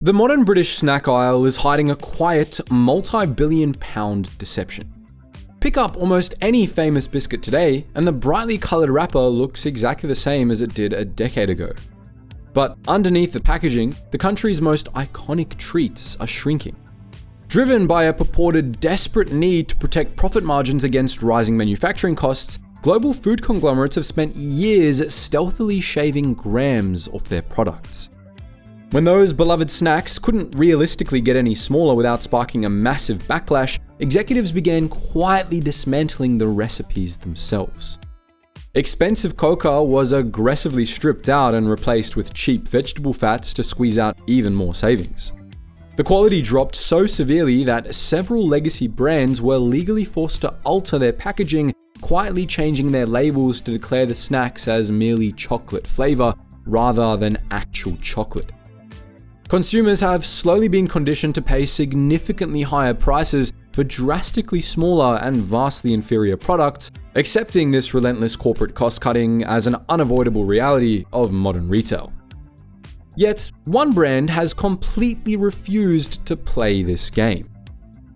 The modern British snack aisle is hiding a quiet, multi-billion-pound deception. Pick up almost any famous biscuit today, and the brightly coloured wrapper looks exactly the same as it did a decade ago. But underneath the packaging, the country's most iconic treats are shrinking. Driven by a purported desperate need to protect profit margins against rising manufacturing costs, global food conglomerates have spent years stealthily shaving grams off their products. When those beloved snacks couldn't realistically get any smaller without sparking a massive backlash, executives began quietly dismantling the recipes themselves. Expensive cocoa was aggressively stripped out and replaced with cheap vegetable fats to squeeze out even more savings. The quality dropped so severely that several legacy brands were legally forced to alter their packaging, quietly changing their labels to declare the snacks as merely chocolate flavor rather than actual chocolate. Consumers have slowly been conditioned to pay significantly higher prices for drastically smaller and vastly inferior products, accepting this relentless corporate cost-cutting as an unavoidable reality of modern retail. Yet, one brand has completely refused to play this game.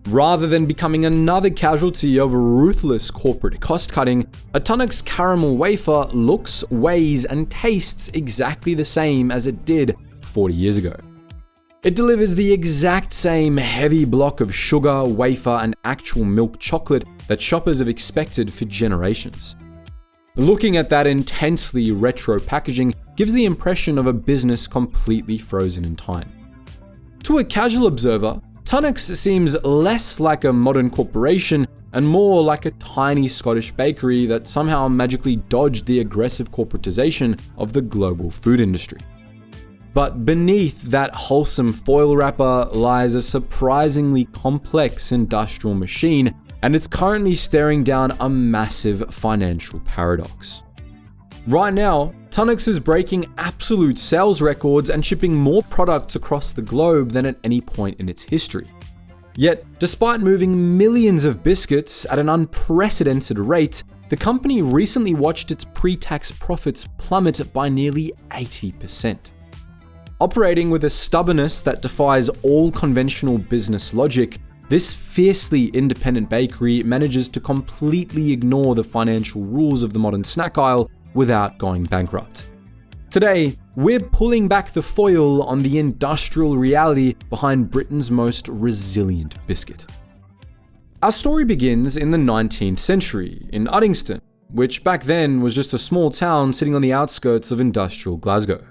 Rather than becoming another casualty of ruthless corporate cost-cutting, a Tunnock's caramel wafer looks, weighs, and tastes exactly the same as it did 40 years ago. It delivers the exact same heavy block of sugar, wafer, and actual milk chocolate that shoppers have expected for generations. Looking at that intensely retro packaging gives the impression of a business completely frozen in time. To a casual observer, Tunnock's seems less like a modern corporation and more like a tiny Scottish bakery that somehow magically dodged the aggressive corporatization of the global food industry. But beneath that wholesome foil wrapper lies a surprisingly complex industrial machine, and it's currently staring down a massive financial paradox. Right now, Tunnock's is breaking absolute sales records and shipping more products across the globe than at any point in its history. Yet, despite moving millions of biscuits at an unprecedented rate, the company recently watched its pre-tax profits plummet by nearly 80%. Operating with a stubbornness that defies all conventional business logic, this fiercely independent bakery manages to completely ignore the financial rules of the modern snack aisle without going bankrupt. Today, we're pulling back the foil on the industrial reality behind Britain's most resilient biscuit. Our story begins in the 19th century in Uddingston, which back then was just a small town sitting on the outskirts of industrial Glasgow.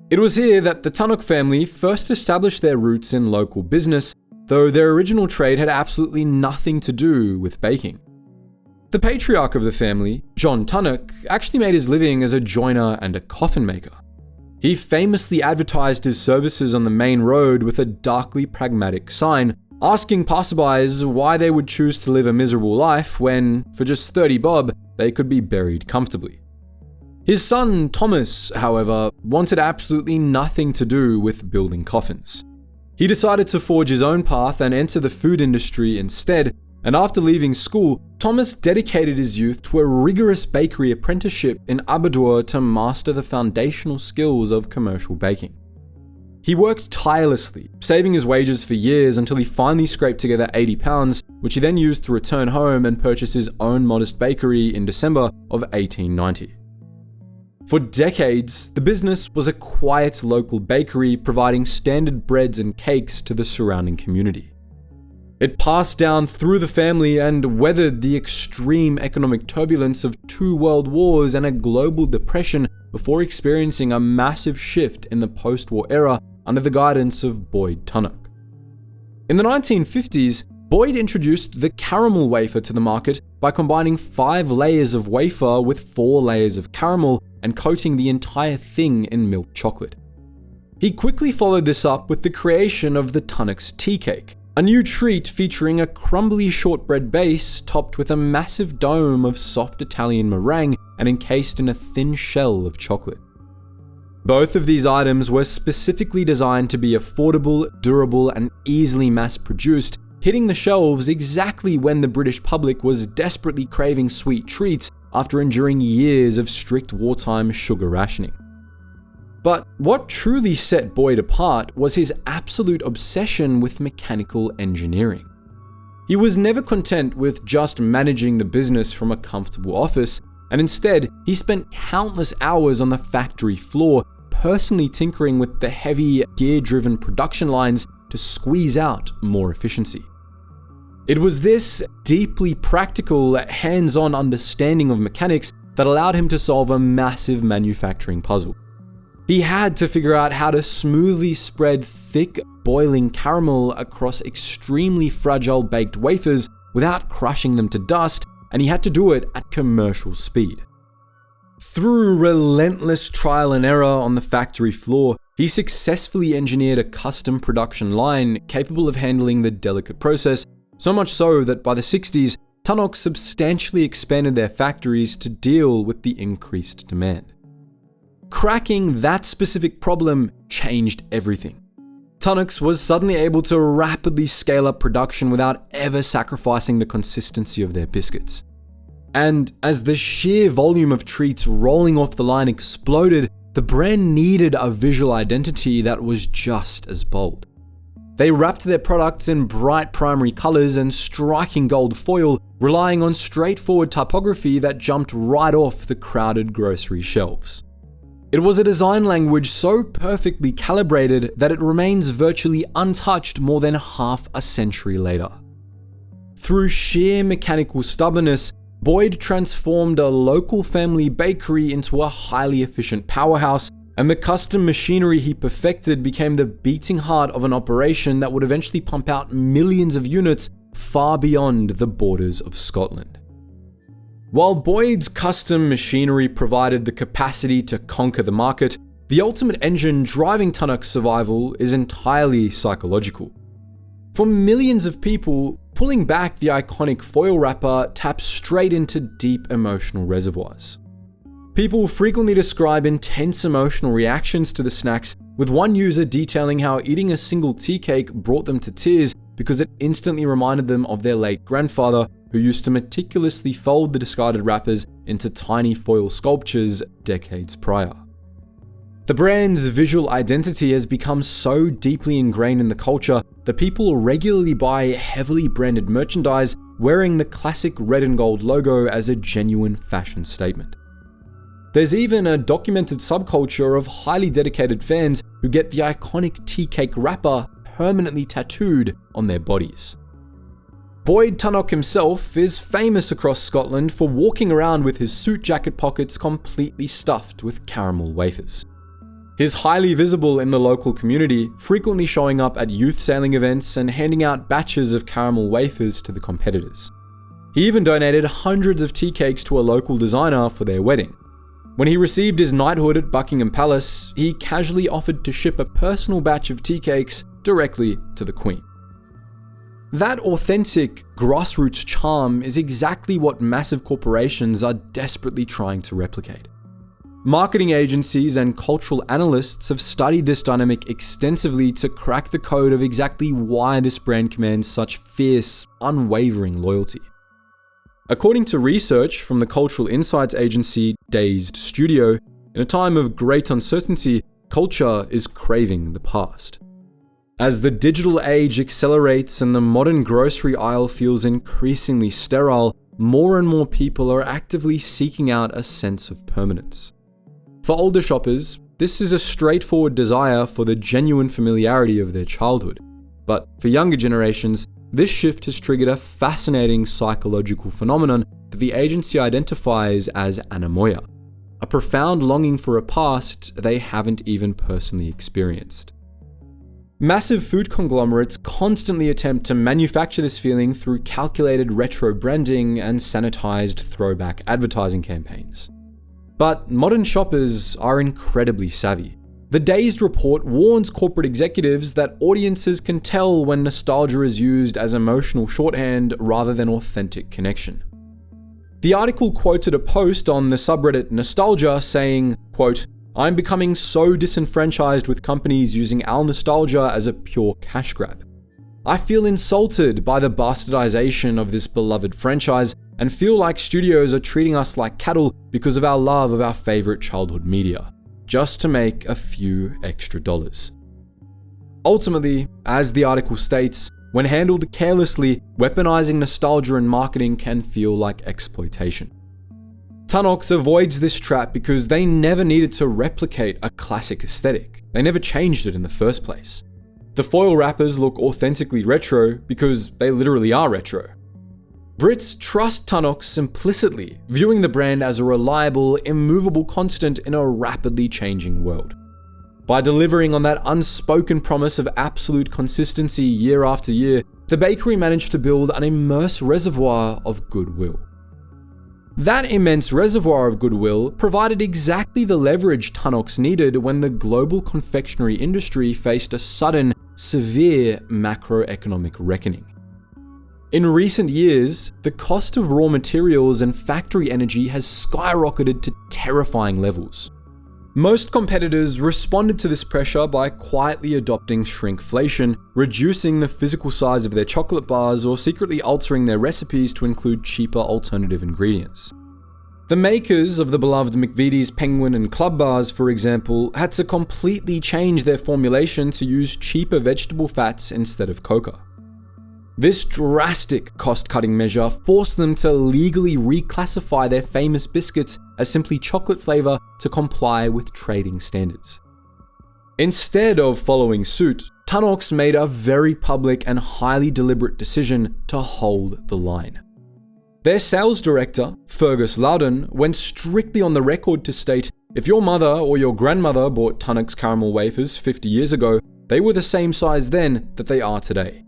It was here that the Tunnock family first established their roots in local business, though their original trade had absolutely nothing to do with baking. The patriarch of the family, John Tunnock, actually made his living as a joiner and a coffin maker. He famously advertised his services on the main road with a darkly pragmatic sign, asking passerbys why they would choose to live a miserable life when, for just 30 bob, they could be buried comfortably. His son, Thomas, however, wanted absolutely nothing to do with building coffins. He decided to forge his own path and enter the food industry instead, and after leaving school, Thomas dedicated his youth to a rigorous bakery apprenticeship in Aberdour to master the foundational skills of commercial baking. He worked tirelessly, saving his wages for years until he finally scraped together £80, which he then used to return home and purchase his own modest bakery in December of 1890. For decades, the business was a quiet local bakery providing standard breads and cakes to the surrounding community. It passed down through the family and weathered the extreme economic turbulence of 2 world wars and a global depression before experiencing a massive shift in the post-war era under the guidance of Boyd Tunnock. In the 1950s, Boyd introduced the caramel wafer to the market by combining 5 layers of wafer with 4 layers of caramel and coating the entire thing in milk chocolate. He quickly followed this up with the creation of the Tunnock's Teacake, a new treat featuring a crumbly shortbread base topped with a massive dome of soft Italian meringue and encased in a thin shell of chocolate. Both of these items were specifically designed to be affordable, durable, and easily mass-produced, hitting the shelves exactly when the British public was desperately craving sweet treats after enduring years of strict wartime sugar rationing. But what truly set Boyd apart was his absolute obsession with mechanical engineering. He was never content with just managing the business from a comfortable office, and instead, he spent countless hours on the factory floor, personally tinkering with the heavy, gear-driven production lines to squeeze out more efficiency. It was this deeply practical, hands-on understanding of mechanics that allowed him to solve a massive manufacturing puzzle. He had to figure out how to smoothly spread thick, boiling caramel across extremely fragile baked wafers without crushing them to dust, and he had to do it at commercial speed. Through relentless trial and error on the factory floor, he successfully engineered a custom production line capable of handling the delicate process, so much so that by the 60s, Tunnock substantially expanded their factories to deal with the increased demand. Cracking that specific problem changed everything. Tunnock was suddenly able to rapidly scale up production without ever sacrificing the consistency of their biscuits. And as the sheer volume of treats rolling off the line exploded, the brand needed a visual identity that was just as bold. They wrapped their products in bright primary colors and striking gold foil, relying on straightforward typography that jumped right off the crowded grocery shelves. It was a design language so perfectly calibrated that it remains virtually untouched more than half a century later. Through sheer mechanical stubbornness, Boyd transformed a local family bakery into a highly efficient powerhouse, and the custom machinery he perfected became the beating heart of an operation that would eventually pump out millions of units far beyond the borders of Scotland. While Boyd's custom machinery provided the capacity to conquer the market, the ultimate engine driving Tunnock's survival is entirely psychological. For millions of people, pulling back the iconic foil wrapper taps straight into deep emotional reservoirs. People frequently describe intense emotional reactions to the snacks, with one user detailing how eating a single tea cake brought them to tears because it instantly reminded them of their late grandfather, who used to meticulously fold the discarded wrappers into tiny foil sculptures decades prior. The brand's visual identity has become so deeply ingrained in the culture that people regularly buy heavily branded merchandise wearing the classic red and gold logo as a genuine fashion statement. There's even a documented subculture of highly dedicated fans who get the iconic Teacake wrapper permanently tattooed on their bodies. Boyd Tunnock himself is famous across Scotland for walking around with his suit jacket pockets completely stuffed with caramel wafers. He's highly visible in the local community, frequently showing up at youth sailing events and handing out batches of caramel wafers to the competitors. He even donated hundreds of tea cakes to a local designer for their wedding. When he received his knighthood at Buckingham Palace, he casually offered to ship a personal batch of tea cakes directly to the Queen. That authentic, grassroots charm is exactly what massive corporations are desperately trying to replicate. Marketing agencies and cultural analysts have studied this dynamic extensively to crack the code of exactly why this brand commands such fierce, unwavering loyalty. According to research from the cultural insights agency Dazed Studio, in a time of great uncertainty, culture is craving the past. As the digital age accelerates and the modern grocery aisle feels increasingly sterile, more and more people are actively seeking out a sense of permanence. For older shoppers, this is a straightforward desire for the genuine familiarity of their childhood. But for younger generations, this shift has triggered a fascinating psychological phenomenon that the agency identifies as anemoia, a profound longing for a past they haven't even personally experienced. Massive food conglomerates constantly attempt to manufacture this feeling through calculated retro branding and sanitized throwback advertising campaigns. But modern shoppers are incredibly savvy. The Dazed report warns corporate executives that audiences can tell when nostalgia is used as emotional shorthand rather than authentic connection. The article quoted a post on the subreddit Nostalgia saying, quote, "I'm becoming so disenfranchised with companies using our nostalgia as a pure cash grab. I feel insulted by the bastardization of this beloved franchise and feel like studios are treating us like cattle because of our love of our favorite childhood media. just to make a few extra dollars. Ultimately, as the article states, when handled carelessly, weaponizing nostalgia in marketing can feel like exploitation. Tunnock avoids this trap because they never needed to replicate a classic aesthetic. They never changed it in the first place. The foil wrappers look authentically retro because they literally are retro. Brits trust Tunnock implicitly, viewing the brand as a reliable, immovable constant in a rapidly changing world. By delivering on that unspoken promise of absolute consistency year after year, the bakery managed to build an immense reservoir of goodwill. That immense reservoir of goodwill provided exactly the leverage Tunnock needed when the global confectionery industry faced a sudden, severe macroeconomic reckoning. In recent years, the cost of raw materials and factory energy has skyrocketed to terrifying levels. Most competitors responded to this pressure by quietly adopting shrinkflation, reducing the physical size of their chocolate bars, or secretly altering their recipes to include cheaper alternative ingredients. The makers of the beloved McVitie's Penguin and Club bars, for example, had to completely change their formulation to use cheaper vegetable fats instead of cocoa. This drastic cost-cutting measure forced them to legally reclassify their famous biscuits as simply chocolate flavor to comply with trading standards. Instead of following suit, Tunnock made a very public and highly deliberate decision to hold the line. Their sales director, Fergus Loudon, went strictly on the record to state, if your mother or your grandmother bought Tunnock's caramel wafers 50 years ago, they were the same size then that they are today.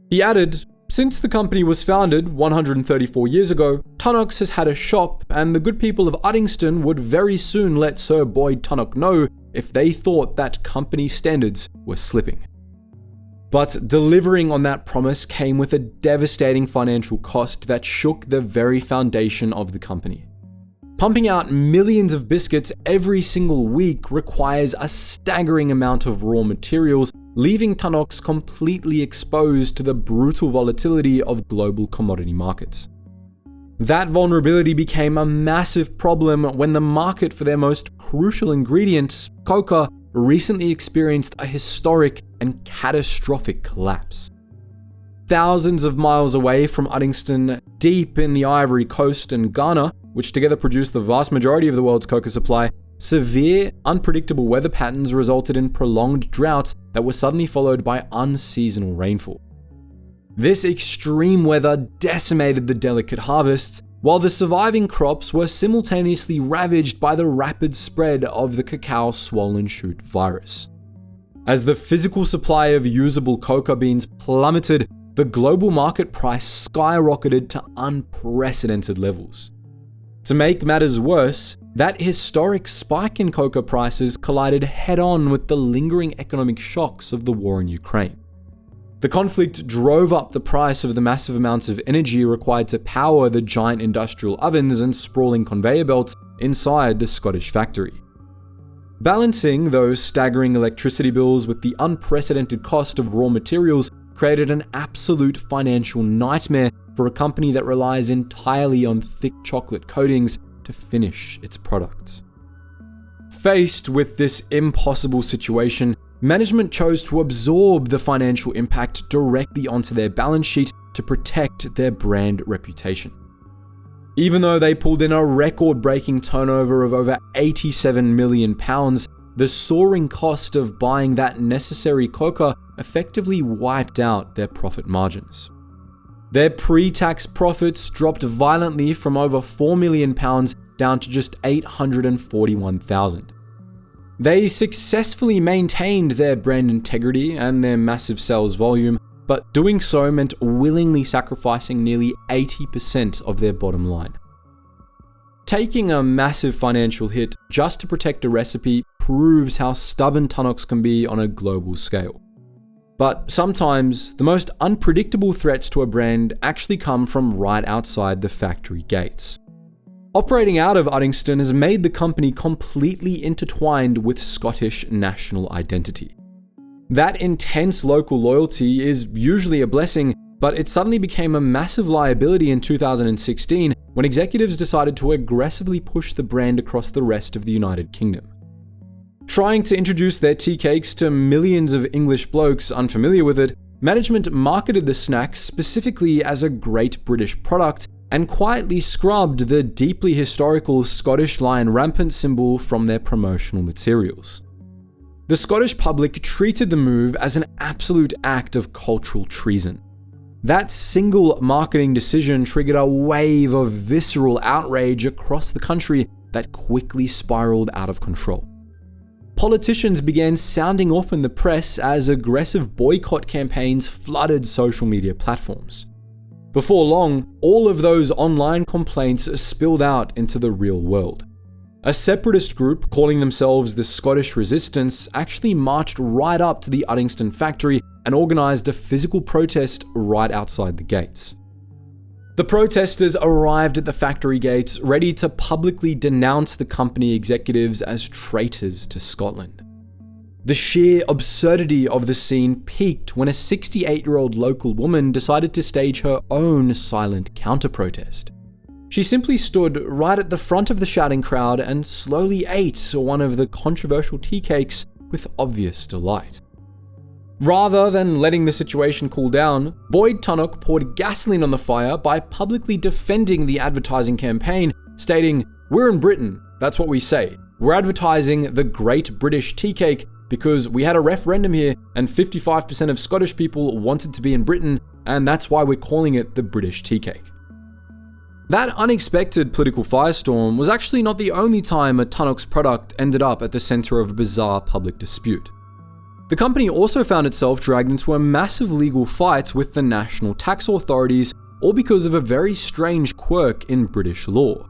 He added, since the company was founded 134 years ago, Tunnock has had a shop, and the good people of Uddingston would very soon let Sir Boyd Tunnock know if they thought that company standards were slipping. But delivering on that promise came with a devastating financial cost that shook the very foundation of the company. Pumping out millions of biscuits every single week requires a staggering amount of raw materials, leaving Tunnock completely exposed to the brutal volatility of global commodity markets. That vulnerability became a massive problem when the market for their most crucial ingredient, cocoa, recently experienced a historic and catastrophic collapse. Thousands of miles away from Uddingston, deep in the Ivory Coast and Ghana, which together produce the vast majority of the world's cocoa supply, severe, unpredictable weather patterns resulted in prolonged droughts that were suddenly followed by unseasonal rainfall. This extreme weather decimated the delicate harvests, while the surviving crops were simultaneously ravaged by the rapid spread of the cacao swollen shoot virus. As the physical supply of usable cocoa beans plummeted, the global market price skyrocketed to unprecedented levels. To make matters worse, that historic spike in cocoa prices collided head-on with the lingering economic shocks of the war in Ukraine. The conflict drove up the price of the massive amounts of energy required to power the giant industrial ovens and sprawling conveyor belts inside the Scottish factory. Balancing those staggering electricity bills with the unprecedented cost of raw materials created an absolute financial nightmare for a company that relies entirely on thick chocolate coatings to finish its products. Faced with this impossible situation, management chose to absorb the financial impact directly onto their balance sheet to protect their brand reputation. Even though they pulled in a record-breaking turnover of over £87 million, the soaring cost of buying that necessary cocoa effectively wiped out their profit margins. Their pre-tax profits dropped violently from over £4 million down to just $841,000. They successfully maintained their brand integrity and their massive sales volume, but doing so meant willingly sacrificing nearly 80% of their bottom line. Taking a massive financial hit just to protect a recipe proves how stubborn Tunnock can be on a global scale. But sometimes, the most unpredictable threats to a brand actually come from right outside the factory gates. Operating out of Uddingston has made the company completely intertwined with Scottish national identity. That intense local loyalty is usually a blessing, but it suddenly became a massive liability in 2016 when executives decided to aggressively push the brand across the rest of the United Kingdom. Trying to introduce their tea cakes to millions of English blokes unfamiliar with it, management marketed the snack specifically as a great British product and quietly scrubbed the deeply historical Scottish lion rampant symbol from their promotional materials. The Scottish public treated the move as an absolute act of cultural treason. That single marketing decision triggered a wave of visceral outrage across the country that quickly spiraled out of control. Politicians began sounding off in the press as aggressive boycott campaigns flooded social media platforms. Before long, all of those online complaints spilled out into the real world. A separatist group calling themselves the Scottish Resistance actually marched right up to the Uddingston factory and organised a physical protest right outside the gates. The protesters arrived at the factory gates ready to publicly denounce the company executives as traitors to Scotland. The sheer absurdity of the scene peaked when a 68-year-old local woman decided to stage her own silent counter-protest. She simply stood right at the front of the shouting crowd and slowly ate one of the controversial tea cakes with obvious delight. Rather than letting the situation cool down, Boyd Tunnock poured gasoline on the fire by publicly defending the advertising campaign, stating, "We're in Britain, that's what we say. We're advertising the Great British Tea Cake because we had a referendum here and 55% of Scottish people wanted to be in Britain, and that's why we're calling it the British Tea Cake." That unexpected political firestorm was actually not the only time a Tunnock's product ended up at the center of a bizarre public dispute. The company also found itself dragged into a massive legal fight with the national tax authorities, all because of a very strange quirk in British law.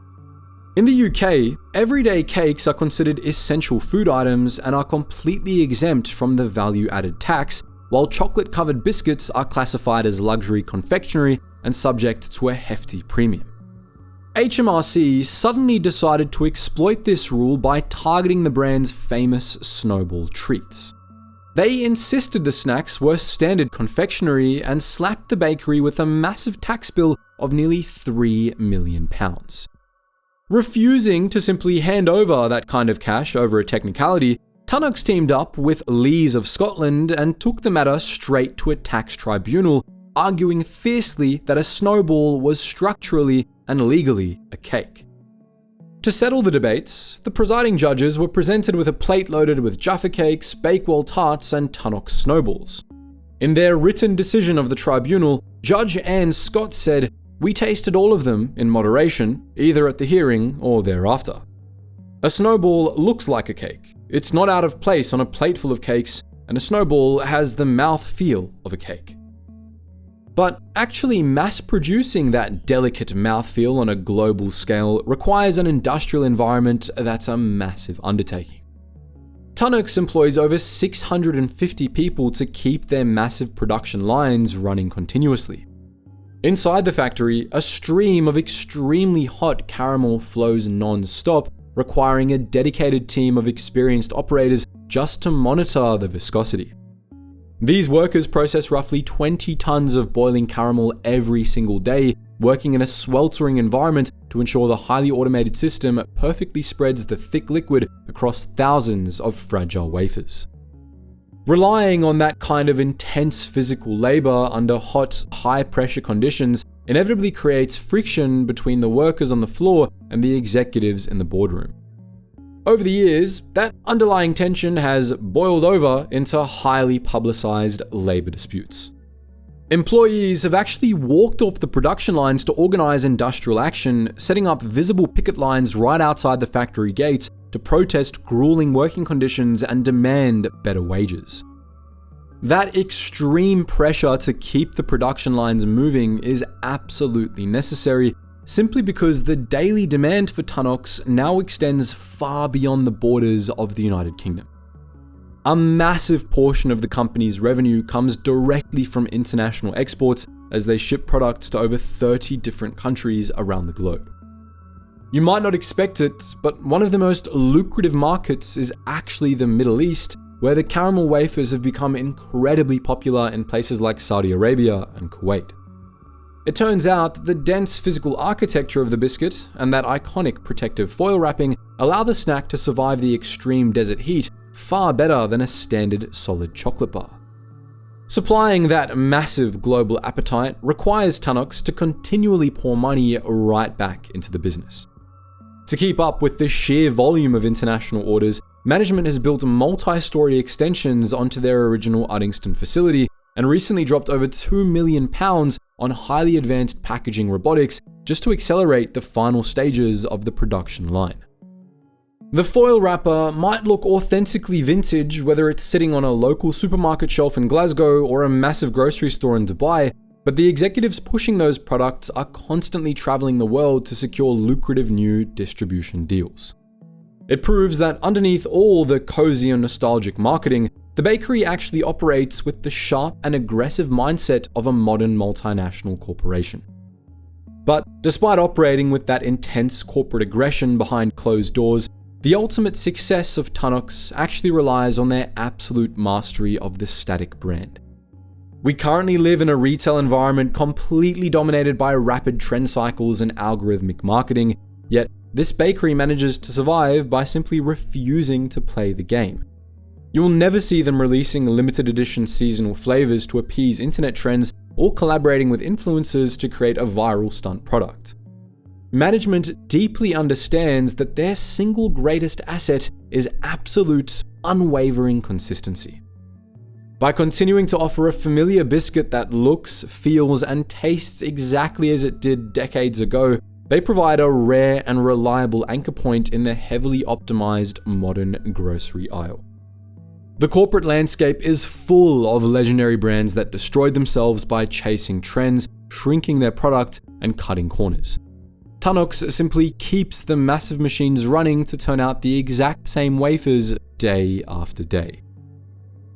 In the UK, everyday cakes are considered essential food items and are completely exempt from the value-added tax, while chocolate-covered biscuits are classified as luxury confectionery and subject to a hefty premium. HMRC suddenly decided to exploit this rule by targeting the brand's famous snowball treats. They insisted the snacks were standard confectionery and slapped the bakery with a massive tax bill of nearly £3 million. Refusing to simply hand over that kind of cash over a technicality, Tunnock's teamed up with Lees of Scotland and took the matter straight to a tax tribunal, arguing fiercely that a snowball was structurally and legally a cake. To settle the debates, the presiding judges were presented with a plate loaded with Jaffa cakes, Bakewell tarts, and Tunnock snowballs. In their written decision of the tribunal, Judge Anne Scott said, "We tasted all of them in moderation, either at the hearing or thereafter. A snowball looks like a cake. It's not out of place on a plate full of cakes, and a snowball has the mouth feel of a cake." But actually mass-producing that delicate mouthfeel on a global scale requires an industrial environment that's a massive undertaking. Tunnock's employs over 650 people to keep their massive production lines running continuously. Inside the factory, a stream of extremely hot caramel flows non-stop, requiring a dedicated team of experienced operators just to monitor the viscosity. These workers process roughly 20 tons of boiling caramel every single day, working in a sweltering environment to ensure the highly automated system perfectly spreads the thick liquid across thousands of fragile wafers. Relying on that kind of intense physical labor under hot, high-pressure conditions inevitably creates friction between the workers on the floor and the executives in the boardroom. Over the years, that underlying tension has boiled over into highly publicized labor disputes. Employees have actually walked off the production lines to organize industrial action, setting up visible picket lines right outside the factory gates to protest grueling working conditions and demand better wages. That extreme pressure to keep the production lines moving is absolutely necessary, simply because the daily demand for Tunnocks now extends far beyond the borders of the United Kingdom. A massive portion of the company's revenue comes directly from international exports as they ship products to over 30 different countries around the globe. You might not expect it, but one of the most lucrative markets is actually the Middle East, where the caramel wafers have become incredibly popular in places like Saudi Arabia and Kuwait. It turns out that the dense physical architecture of the biscuit and that iconic protective foil wrapping allow the snack to survive the extreme desert heat, far better than a standard solid chocolate bar. Supplying that massive global appetite requires Tunnock to continually pour money right back into the business. To keep up with the sheer volume of international orders, management has built multi-story extensions onto their original Uddingston facility and recently dropped over £2 million on highly advanced packaging robotics just to accelerate the final stages of the production line. The foil wrapper might look authentically vintage, whether it's sitting on a local supermarket shelf in Glasgow or a massive grocery store in Dubai, but the executives pushing those products are constantly traveling the world to secure lucrative new distribution deals. It proves that underneath all the cozy and nostalgic marketing, the bakery actually operates with the sharp and aggressive mindset of a modern multinational corporation. But despite operating with that intense corporate aggression behind closed doors, the ultimate success of Tunnock actually relies on their absolute mastery of the static brand. We currently live in a retail environment completely dominated by rapid trend cycles and algorithmic marketing, yet this bakery manages to survive by simply refusing to play the game. You will never see them releasing limited edition seasonal flavors to appease internet trends or collaborating with influencers to create a viral stunt product. Management deeply understands that their single greatest asset is absolute, unwavering consistency. By continuing to offer a familiar biscuit that looks, feels, and tastes exactly as it did decades ago, they provide a rare and reliable anchor point in the heavily optimized modern grocery aisle. The corporate landscape is full of legendary brands that destroyed themselves by chasing trends, shrinking their product, and cutting corners. Tunnock simply keeps the massive machines running to turn out the exact same wafers day after day.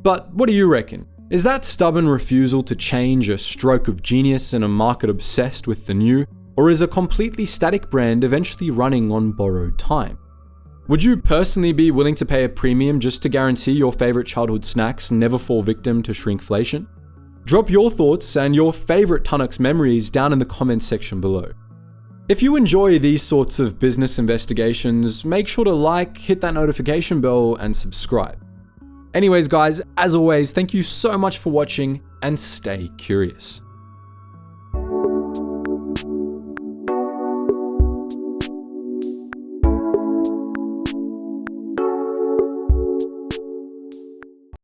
But what do you reckon? Is that stubborn refusal to change a stroke of genius in a market obsessed with the new, or is a completely static brand eventually running on borrowed time? Would you personally be willing to pay a premium just to guarantee your favorite childhood snacks never fall victim to shrinkflation? Drop your thoughts and your favorite Tunnock memories down in the comments section below. If you enjoy these sorts of business investigations, make sure to like, hit that notification bell, and subscribe. Anyways guys, as always, thank you so much for watching and stay curious.